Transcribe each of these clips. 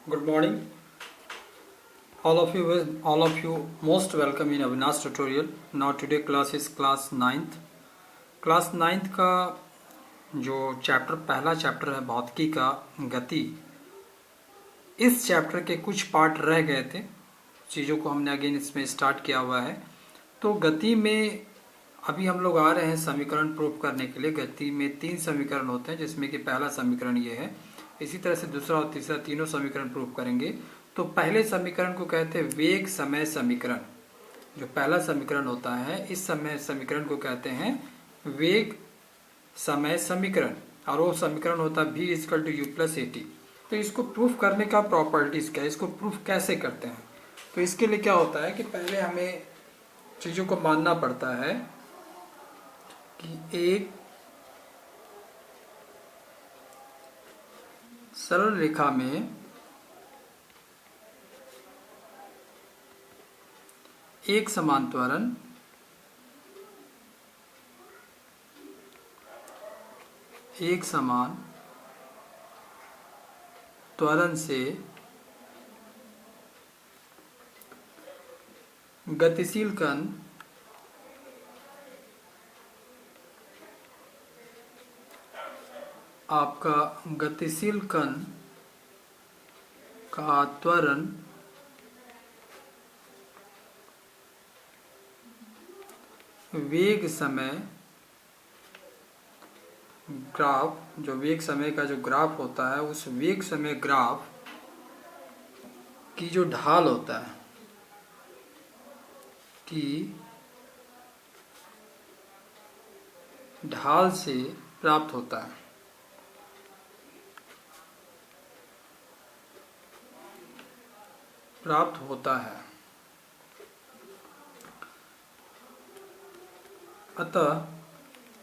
Good morning, all of you most welcome in Avinash tutorial. Now today class is class 9th. Class 9th का जो पहला chapter है भौतिकी का गति, इस चैप्टर के कुछ पार्ट रह गए थे, चीज़ों को हमने अगेन इसमें स्टार्ट किया हुआ है। तो गति में अभी हम लोग आ रहे हैं समीकरण प्रूफ करने के लिए। गति में 3 समीकरण होते हैं, जिसमें कि पहला समीकरण ये है। इसी तरह से दूसरा और तीसरा तीनों समीकरण प्रूफ करेंगे। तो पहले समीकरण को कहते हैं वेग समय समीकरण। जो पहला समीकरण होता है, इस समय समीकरण को कहते हैं वेग समय समीकरण, और वो समीकरण होता है v = u + at। तो इसको प्रूफ करने का प्रॉपर्टीज क्या है, इसको प्रूफ कैसे करते हैं? तो इसके लिए क्या होता है कि पहले हमें चीज़ों को मानना पड़ता है कि एक सरल रेखा में एक समान त्वरण से गतिशील कण आपका गतिशील कण का त्वरण वेग समय ग्राफ, जो वेग समय का जो ग्राफ होता है, उस वेग समय ग्राफ की जो ढाल होता है की ढाल से प्राप्त होता है। अतः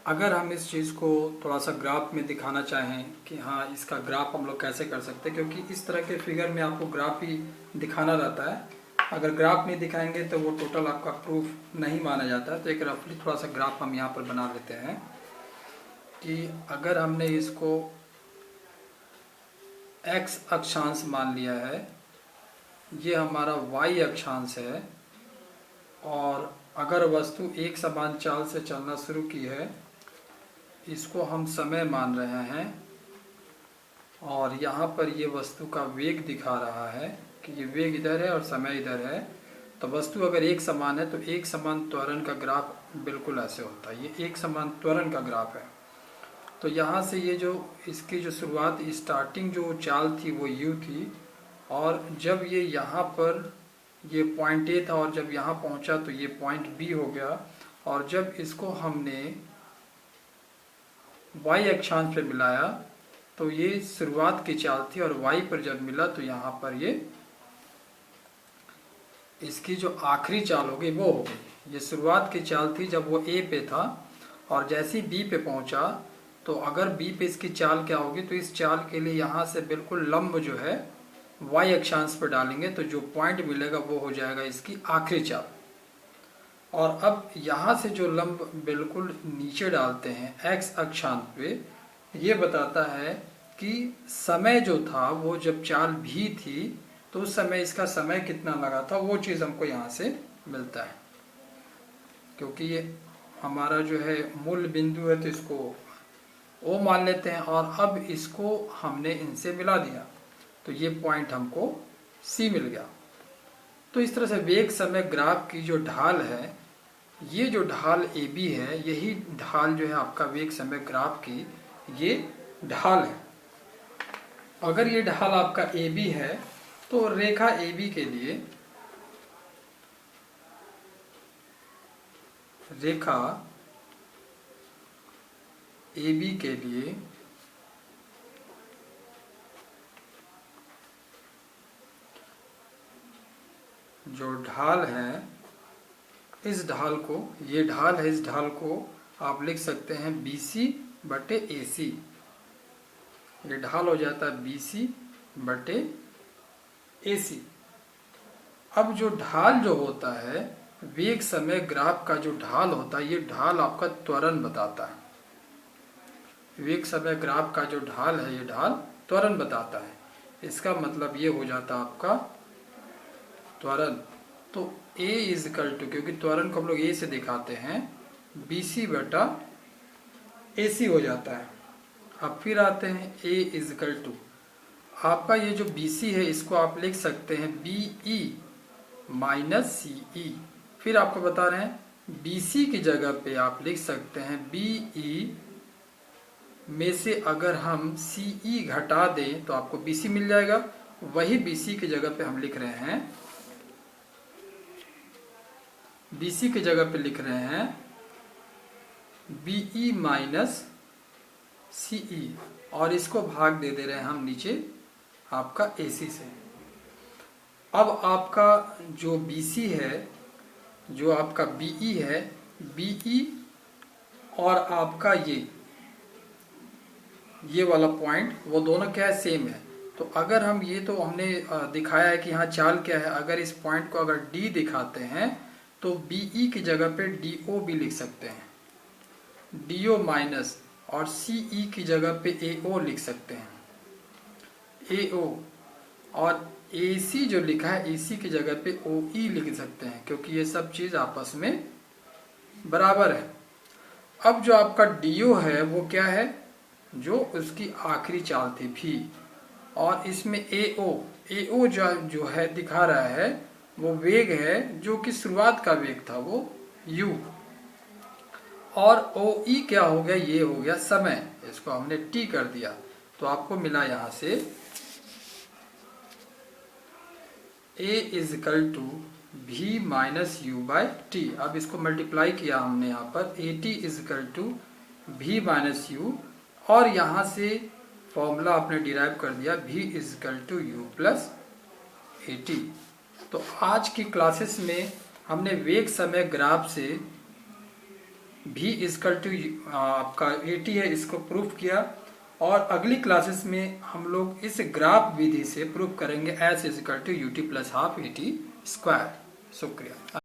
अगर हम इस चीज़ को थोड़ा सा ग्राफ में दिखाना चाहें कि हाँ इसका ग्राफ हम लोग कैसे कर सकते हैं, क्योंकि इस तरह के फिगर में आपको ग्राफ ही दिखाना रहता है। अगर ग्राफ नहीं दिखाएंगे तो वो टोटल आपका प्रूफ नहीं माना जाता है। तो एक रफली थोड़ा सा ग्राफ हम यहाँ पर बना लेते हैं कि अगर हमने इसको x अक्षांश मान लिया है, ये हमारा y अक्षांश है, और अगर वस्तु एक समान चाल से चलना शुरू की है, इसको हम समय मान रहे हैं, और यहाँ पर ये वस्तु का वेग दिखा रहा है कि ये वेग इधर है और समय इधर है। तो वस्तु अगर एक समान है तो एक समान त्वरण का ग्राफ बिल्कुल ऐसे होता है। ये एक समान त्वरण का ग्राफ है। तो यहाँ से ये जो इसकी जो शुरुआत स्टार्टिंग जो चाल थी वो u थी, और जब ये यहाँ पर ये पॉइंट A था, और जब यहाँ पहुँचा तो ये पॉइंट B हो गया, और जब इसको हमने y अक्षांश पे मिलाया तो ये शुरुआत की चाल थी, और y पर जब मिला तो यहाँ पर ये इसकी जो आखिरी चाल हो गई वो हो गई। ये शुरुआत की चाल थी जब वो A पे था, और जैसे ही B पे पहुँचा तो अगर B पे इसकी चाल क्या होगी, तो इस चाल के लिए यहाँ से बिल्कुल लंब जो है y अक्षांश पर डालेंगे तो जो पॉइंट मिलेगा वो हो जाएगा इसकी आखिरी चाल। और अब यहाँ से जो लंब बिल्कुल नीचे डालते हैं x अक्षांश पे, ये बताता है कि समय जो था वो जब चाल भी थी तो उस समय इसका समय कितना लगा था, वो चीज़ हमको यहाँ से मिलता है। क्योंकि ये हमारा जो है मूल बिंदु है तो इसको O मान लेते हैं, और अब इसको हमने इनसे मिला दिया तो ये पॉइंट हमको C मिल गया। तो इस तरह से वेग समय ग्राफ की जो ढाल है, ये जो ढाल AB है, यही ढाल जो है आपका वेग समय ग्राफ की ये ढाल है। अगर ये ढाल आपका AB है तो रेखा AB के लिए जो ढाल है, इस ढाल को, ये ढाल है, इस ढाल को आप लिख सकते हैं BC/AC। ये ढाल हो जाता है BC/AC। अब जो ढाल जो होता है, वेग समय ग्राफ का जो ढाल होता है, ये ढाल आपका त्वरण बताता है। वेग समय ग्राफ का जो ढाल है, ये ढाल त्वरण बताता है। इसका मतलब ये हो जाता आपका त्वरण। तो A इजकल टू, क्योंकि त्वरण को हम लोग A से दिखाते हैं, BC बटा AC हो जाता है। अब फिर आते हैं A इजकल टू, आपका ये जो BC है इसको आप लिख सकते हैं BE माइनस CE। फिर आपको बता रहे हैं BC की जगह पे आप लिख सकते हैं BE में से अगर हम CE घटा दें तो आपको BC मिल जाएगा। वही BC की जगह पे हम लिख रहे हैं, BC की जगह पे लिख रहे हैं BE माइनस CE, और इसको भाग दे रहे हैं हम नीचे आपका AC से। अब आपका जो BC है, जो आपका BE है, BE और आपका ये वाला पॉइंट, वो दोनों क्या है, सेम है। तो अगर हम ये, तो हमने दिखाया है कि यहाँ चाल क्या है, अगर इस पॉइंट को अगर D दिखाते हैं तो BE की जगह पे DO भी लिख सकते हैं, DO माइनस, और CE की जगह पे AO लिख सकते हैं, AO, और AC जो लिखा है AC की जगह पे OE लिख सकते हैं, क्योंकि ये सब चीज आपस में बराबर है। अब जो आपका DO है वो क्या है, जो उसकी आखिरी चाल थी भी, और इसमें AO जो है दिखा रहा है वो वेग है, जो कि शुरुआत का वेग था वो U, और OE क्या हो गया, ये हो गया समय, इसको हमने T कर दिया। तो आपको मिला यहां से A equal to V minus U by T। अब इसको मल्टीप्लाई किया हमने यहाँ पर, AT equal to V minus U, और यहाँ से फॉर्मूला आपने डिराइव कर दिया V equal to U plus AT। तो आज की क्लासेस में हमने वेग समय ग्राफ से V इजकल टू आपका AT है इसको प्रूफ किया, और अगली क्लासेस में हम लोग इस ग्राफ विधि से प्रूफ करेंगे S equal to UT plus half AT square. शुक्रिया।